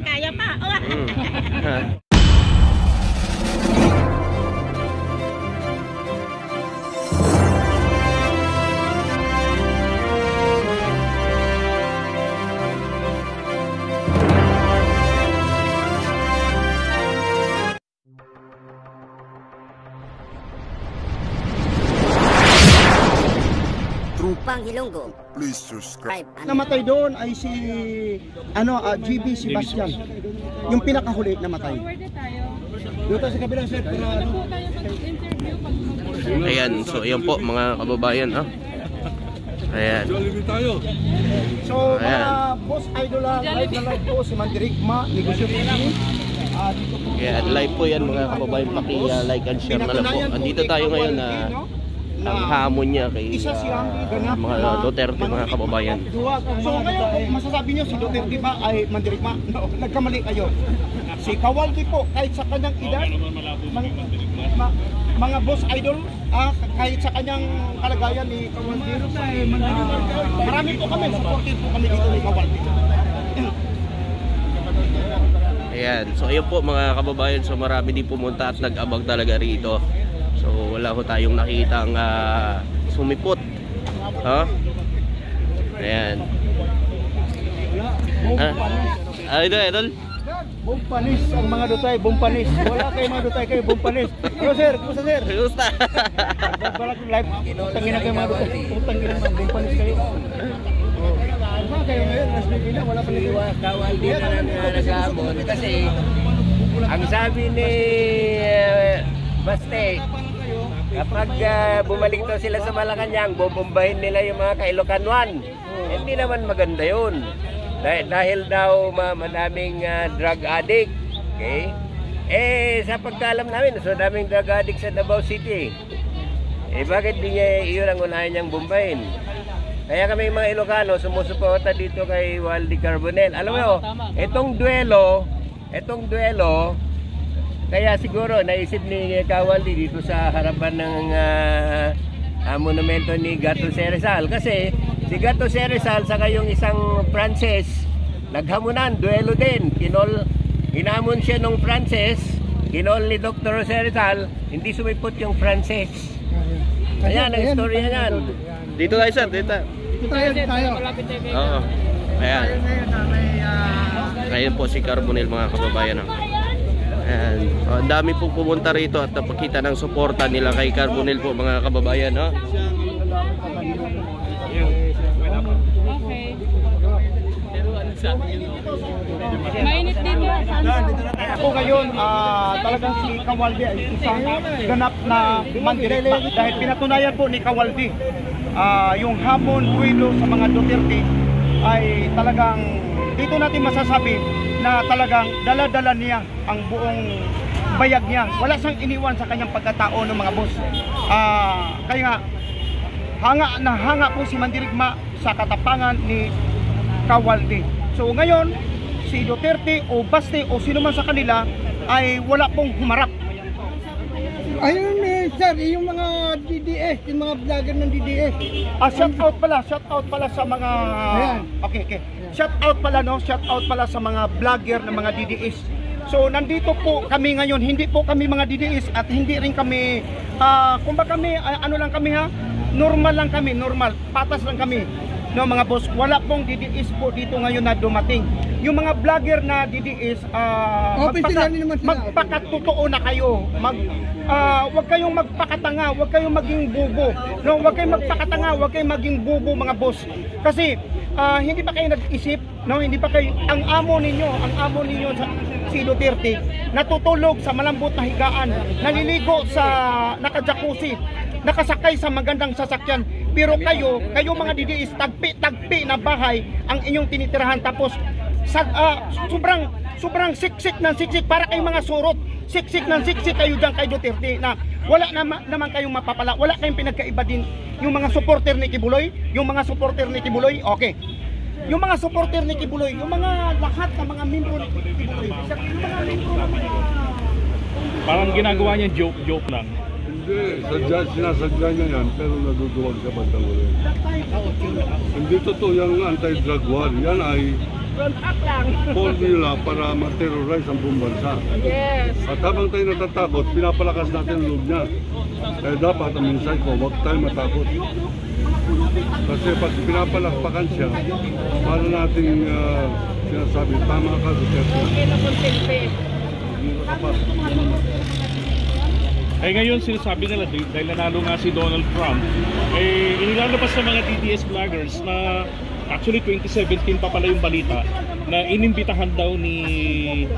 Kaya pa. Trupang Ilonggo. Please subscribe. Namatay doon ay si GB Sebastian. Yung pinakahuli namatay. Dito sa kabilang set para Ayan, so ayan po mga kababayan, Ayan. So mga boss idol live na live po si Mandirigma, negosyo po dito po. Ayan, live po yan mga kababayan, paki-like and share na lang po. Andito tayo ngayon na ang hamon niya kay mga Duterte mga kababayan. So ngayon kung masasabi niyo si Duterte ba ay Mandirigma? No, nagkamali kayo. Si Kawaldi po kahit sa kanyang edad, mga boss idol, kahit sa kanyang kalagayan ni Kawaldi, marami po kami, supportive po kami dito ni Kawaldi. Ayan, so ayun po mga kababayan, so marami din pumunta at nag-abang talaga rito. So wala ho tayong nakitang sumipot. Ayan. Idol. Bumpanis ang mga Dutay, bumpanis. Wala kayo mga Dutay, kayo bumpanis. Hello sir, kumusta sir? Kumusta? Balak live, utangin na kayo mga Dutay. Utangin na mga bumpanis kayo. Ano kayo ngayon? Mas bigila, wala pa nito. Kawaldi pa na nag-aabot. Kasi ang sabi ni Baste, kapag bumalik daw sila sa Malacanang, bubombahin nila yung mga Kailocanuan. Hindi naman maganda yun. Dahil daw madaming drug addict. Okay? Sa pagkaalam namin, so daming drug addict sa Davao City. Bakit di niya iyon ang unahin niyang bombahin? Kaya kami mga Ilocano, sumusuporta dito kay Waldy Carbonell. Alam mo, itong duelo, kaya siguro naisip ni Kawaldi dito sa harapan ng monumento ni Gato Ceresal. Kasi si Gato Ceresal sa kayong isang Frances, naghamunan, duelo din. Hinamon siya nung Frances, kinol ni Dr. Ceresal, hindi sumipot yung Frances. Ayan, ang istorya niyan. Dito tayo sir, dito. Tayo. Oo. Ayan. Ayan po si Carbonell mga kababayan. Ayan. Ang dami pong pumunta rito at napakita ng suporta nila kay Carbonell po mga kababayan. Mainit dito. Ako ngayon, talagang si Kawaldi ay isang ganap na Mandirigma dahil pinatunayan po ni Kawaldi yung hamon duelo sa mga Duterte ay talagang dito natin masasabi na talagang dala-dala niya ang buong bayag niya. Wala siyang iniwan sa kanyang pagkatao ng mga boss. Kaya nga hanga po si Mandirigma sa katapangan ni Kawaldi. So ngayon, si Duterte o Baste o sino man sa kanila ay wala pong humarap. Ayun sir, yung mga DDS, yung mga vlogger ng DDS. Shout out pala sa mga Okay. Shout out pala sa mga vlogger ng mga DDS. So nandito po kami ngayon, hindi po kami mga DDS at hindi rin kami kumbaga kami ano lang kami normal lang kami, patas lang kami. No mga boss, wala pong DDS po dito ngayon na dumating. Yung mga vlogger na DDS, magpakatotoo na kayo. Huwag kayong magpakatanga, huwag kayong maging bubo. No, huwag kayong magpakatanga, huwag kayong maging bubo mga boss. Kasi hindi pa kayo nag-isip, no? Hindi pa kayo ang amo ninyo si Duterte, natutulog sa malambot na higaan, naliligo sa naka-jacuzzi, nakasakay sa magandang sasakyan. Pero kayo mga DDS, tagpi na bahay ang inyong tinitirahan, tapos sobrang siksik para kayong mga surot. Siksik kayo dyan kay Duterte na wala naman kayong mapapala, wala kayong pinagkaiba din. Yung mga supporter ni Kibuloy, okay. Yung mga supporter ni Kibuloy, yung mga lahat ng mga membro ni Kibuloy, yung mga membro ng mga... Parang ginagawa niya joke lang. Hindi, sinasadya niya yan, pero naduduwag siya bandang uli. Hindi totoo yung anti-drug war. Yan ay Front up lang. formula para ma-terrorize ang buong bansa. Yes. At habang tayo natatakot, pinapalakas natin ang loob niya. Kaya dapat ang mensahe ko, huwag tayo matakot. Kasi pag pinapalakpakan siya, para nating sinasabi, tama ka, Duterte. Okay na kontente. Hindi ka pa. Eh ngayon sinasabi nila dahil nanalo nga si Donald Trump, eh inilalabas sa mga DDS vloggers na actually 2017 pa pala yung balita na inimbitahan daw ni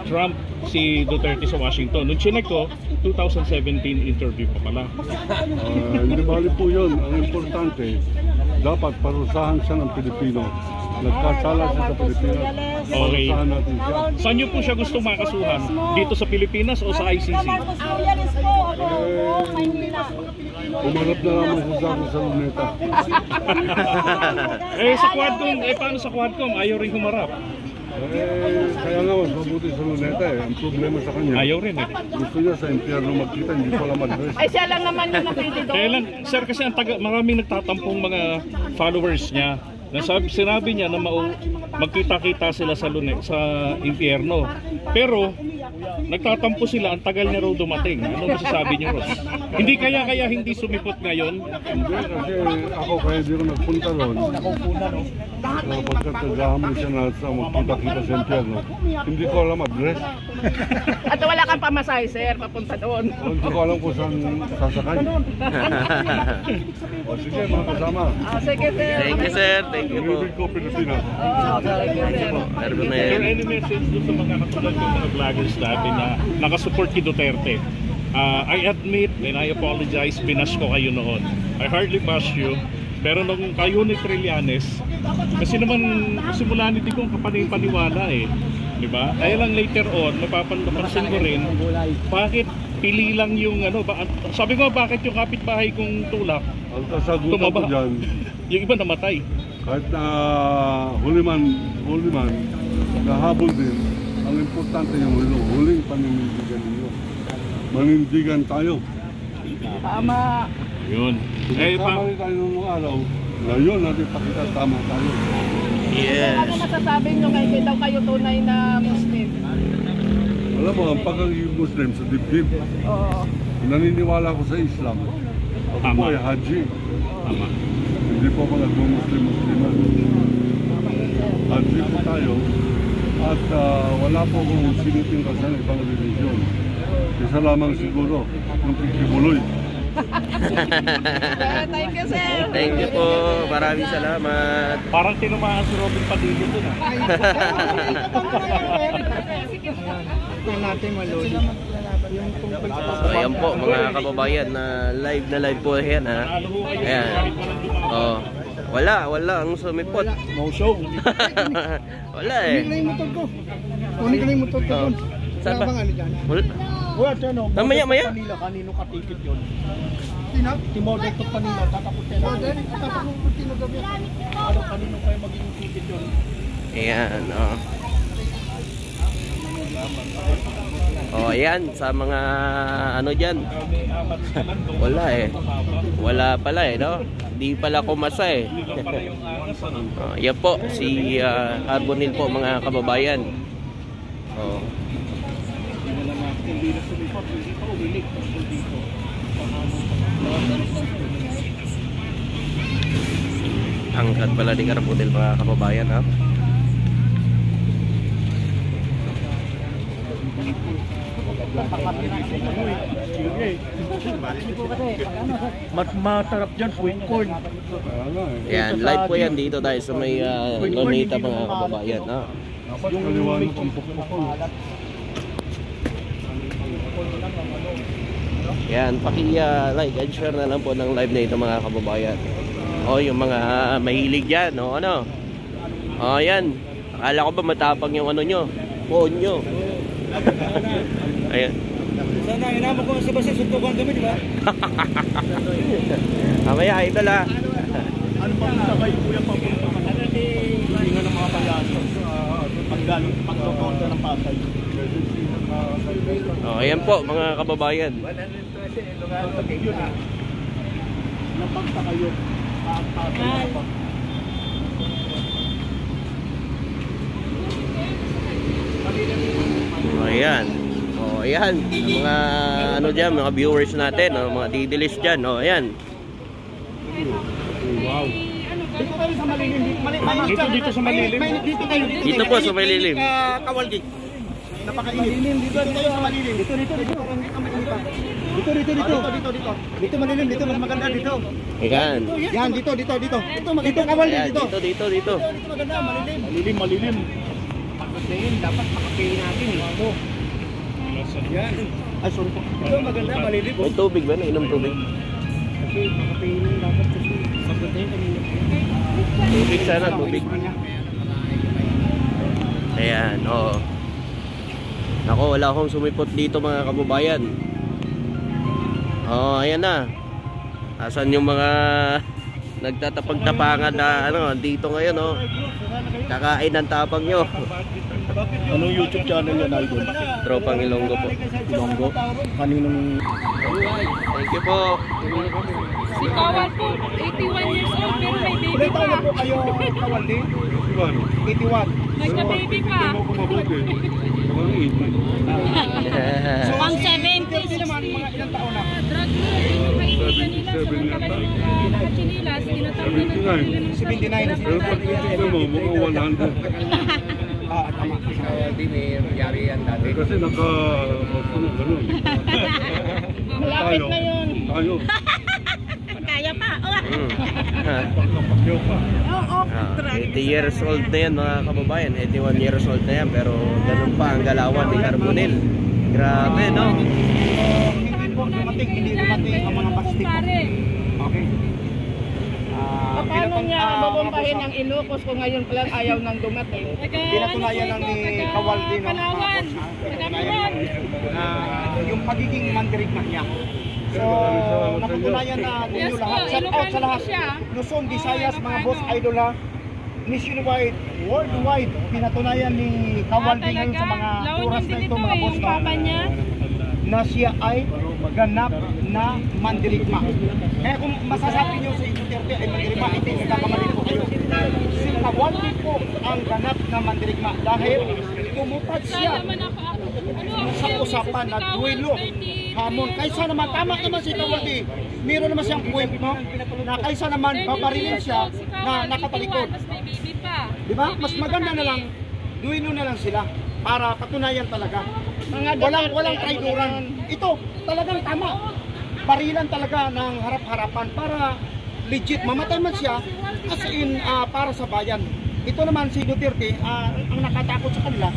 Trump si Duterte sa Washington. Nung chinek ko, 2017 interview pa pala. Hindi bali po yun. Ang importante, dapat parusahan siya ng Pilipino. Nagkasala siya sa Pilipinas. Okay. Parusahan natin siya. Saan niyo po siya gustong makasuhan? Dito sa Pilipinas o sa ICC? Umarap na naman siya sa akin sa luneta. Eh sa Quadcom, paano sa Quadcom? Ayaw rin humarap. Kaya nga mas mabuti sa luneta eh. Ang problema sa kanya, Ayaw rin eh. gusto niya sa impyerno magkita, hindi ko alam address. Ay, siya lang naman yung napili doon. Kaya lang, sir, kasi maraming nagtatampong mga followers niya. Sinabi niya na magkita-kita sila sa impyerno. Pero nagtatampo sila, ang tagal niya raw dumating. Ano masasabi niyo, Ross? Hindi kaya hindi sumipot ngayon? Hindi, kasi ako kaya di ko nagpunta ron. Pagkat naghahamon siya na sa magkita-kita sa impyerno, hindi ko alam address. At wala kang pamasahe, sir, papunta doon. Hindi ko alam kung saan sasakay. O sige, mga kasama. Sige, sir. Thank you, sir. Thank you po. Ibig ko Pilipinas. Thank you, sir. Sir, any message doon sa mga katulad ng mga vloggers natin na nakasupport kay Duterte? I admit and I apologize, binash ko kayo noon. I hardly bash you. Pero nung kayo ni Trillanes, kasi naman simula nito kong kapanipaniwala eh. Diba? Kaya lang later on, mapapansin ko rin, bakit pili lang yung ano, sabi ko bakit yung kapitbahay kong tulak, Ang kasagutan ko tumaba, dyan, yung iba namatay. kahit na huliman, nahabol din, ang importante yung huling paninindigan ninyo. Manindigan tayo. Tama. Yun. Kung tama rin tayo nung araw, ngayon natin pakita tama tayo. Yes. Ano masasabi nyo kay daw kayo tunay na Muslim? Alam mo, ang pagiging Muslim sa dibdib, Oo. naniniwala ko sa Islam. Ako Tama. po ay haji. Tama. Hindi po ako nagmumuslim-musliman. Haji po tayo. At wala po akong sinipin kasi ng ibang religion. Isa lamang siguro, yung kikibuloy. Thank you, sir. Thank you po. Maraming salamat. Parang tinumaan si Robin Padilla dun ah. natin maluli. So ayan po mga kababayan, na live po yan ha. Ayan. Oh. Wala ang sumipot. No show. Wala eh. Kunin ko lang yung motor ko. Kunin ko lang yung motor ko. Oh. Saan ba? Wala bang ano dyan? Wala. Wala ano. Maya. Kanila kanino katikit yun? Sino? Si Model to kanila tatapos yan. Model? Tapos mo tinagabi. Ano kanino kayo magiging ticket yun? Ayan, oh. Oh, ayan sa mga ano diyan. Wala eh. Wala pala eh, no? Di pala kumasa eh. Oh, yan po si Carbonil po mga kababayan. Oh. Angkat pala di Carbonil mga kababayan ha. Mas masarap dyan, sweet corn. Yan, live po yan dito tayo sa may Lonita mga kababayan ha. Dapat kaliwanag ang pukpukon. Yan, paki-like and share na lang po ng live na ito mga kababayan. O, yung mga mahilig yan, o ano. O, yan. Akala ko ba matapang yung ano nyo, phone nyo. Ayan. Sana inama ko si Basi suntukan kami, di ba? Mamaya, idol ha. Ano pa punta kayo kuya papunta ka? Hindi nga ng mga payaso. Paggaling, pagkakonto ng Pasay. O, ayan po mga kababayan. 120 yun ah. Napagta kayo. Ayan. Oh, ayan. Mga ano dyan, mga viewers natin, oh, mga didilis dyan. Oh, ayan. Wow. Dito tayo sa malilim. Dito sa malilim. Dito tayo. Dito po sa malilim. Kawaldi. Napakainit. Dito tayo sa malilim. Dito. Dito malilim. Dito mas maganda dito. Ayan. Yan, dito. Dito Kawaldi Ayan, dito. dito. Dito maganda, malilim. Malilim. Dapat makapili natin ito. Yan. Ay, sorry po. Ito maganda, malilim. May tubig ba? Nainom tubig? Kasi makapili dapat kasi. Tubig sana, tubig. Ayan, oo. Nako, wala akong sumipot dito mga kababayan. Oh, ayan na. Asan yung mga nagtatapag-tapangan na ano, dito ngayon, oh. Kakain ng tapang nyo. Anong YouTube channel yan, Idol? Tropang Ilonggo po. Ilonggo? Kaninong... Thank you po. Si Kawal po, 81 years old pero may baby Ilan taon pa. na po kayo, Kawaldi? Iwan. 81. Nagka-baby pa. Hindi mo ko mabuti. Ang iiti. So, Pang si 70, Duterte naman, mga ilang taon na? Drug na yung kaibigan nila sa 77 yata. Nakachinilas, tinatawag na ng 79. Pero pag titignan mo, mukhang 100. Tama. Hindi may nangyari yan dati. Kasi ganun. Malapit na yun. Tayo. Kaya pa. Oo, 80 years old na yan mga kababayan. 81 years old na yan. Pero ganun pa ang galawan ni Carbonel. Grabe, no? Hindi dumating ang mga plastic. Okay. Paano niya babombahin ang Ilocos kung ngayon pa lang ayaw nang dumating? Pinatunayan lang ni Kawaldi ng Palawan. na yung pagiging mandirigma niya. So, napatunayan na ninyo Yes lahat. po, Shout out sa lahat. siya. Luzon, Visayas, mga boss, idol ha. Nationwide, worldwide, pinatunayan ni Kawaldi ngayon sa mga oras na ito, mga boss, yung papa niya. na siya ay ganap na mandirigma. Kaya kung masasabi niyo sa Duterte ay mandirigma, hindi nagkakamali po kayo. Si Kawaldi po ang ganap na mandirigma dahil tumupad siya sa usapan na duelo, hamon. Kaysa naman, tama naman si Kawaldi, meron naman siyang point, no? Na kaysa naman babarilin siya na nakatalikod. Diba? Mas maganda na lang, duelo na lang sila para patunayan talaga. Walang traidoran. Ito, talagang tama. Barilan talaga ng harap-harapan para legit mamatay man siya as in para sa bayan. Ito naman si Duterte, ang nakatakot sa kanila,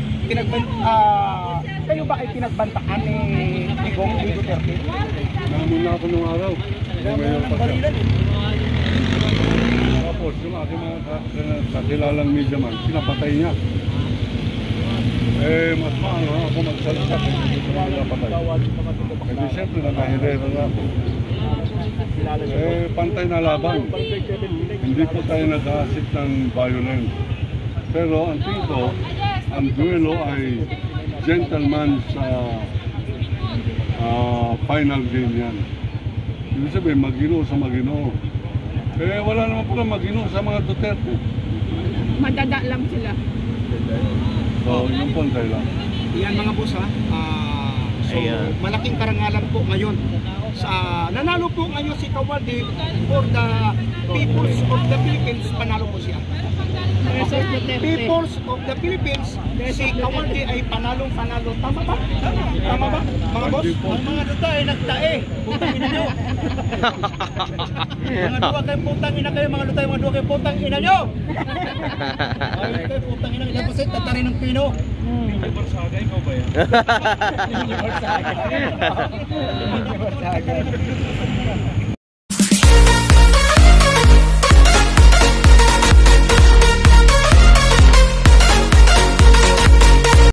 kayo ba ay pinagbantaan ni Digong ni Duterte? Namun na ako nung araw. Mayor pa siya. Tapos yung aking mga kakilalang media man, pinapatay niya. Mas maano ako magsalita kung hindi ko pinapatay. Kasi siyempre nakahirera na ako. Pantay na laban. Hindi po tayo nag-aasik ng violence. Pero ang tingin ko, ang duelo ay gentleman sa final game yan. Ibig sabihin, Maguino sa Maguino. Wala naman po lang Maguino sa mga Duterte. Madada lang sila. So, yung pantay lang. Yan mga boss ha. So, Ayan. malaking karangalan po ngayon. Nanalo po ngayon si Kawaldi for the peoples of the Philippines. Panalo po siya. Peoples of the Philippines, si Kawaldi ay panalong-panalo. Tama ba? Tama ba? Mga boss? Ang mga duta ay nagtae. Putang ina nyo. Mga duwa kayo putang ina kayo. Mga duta mga duwa kayo putang ina nyo. Ay kayo putang ina. Ilan kasi tatarin ng pino. Hindi Barsaga, ikaw ba yan? Hindi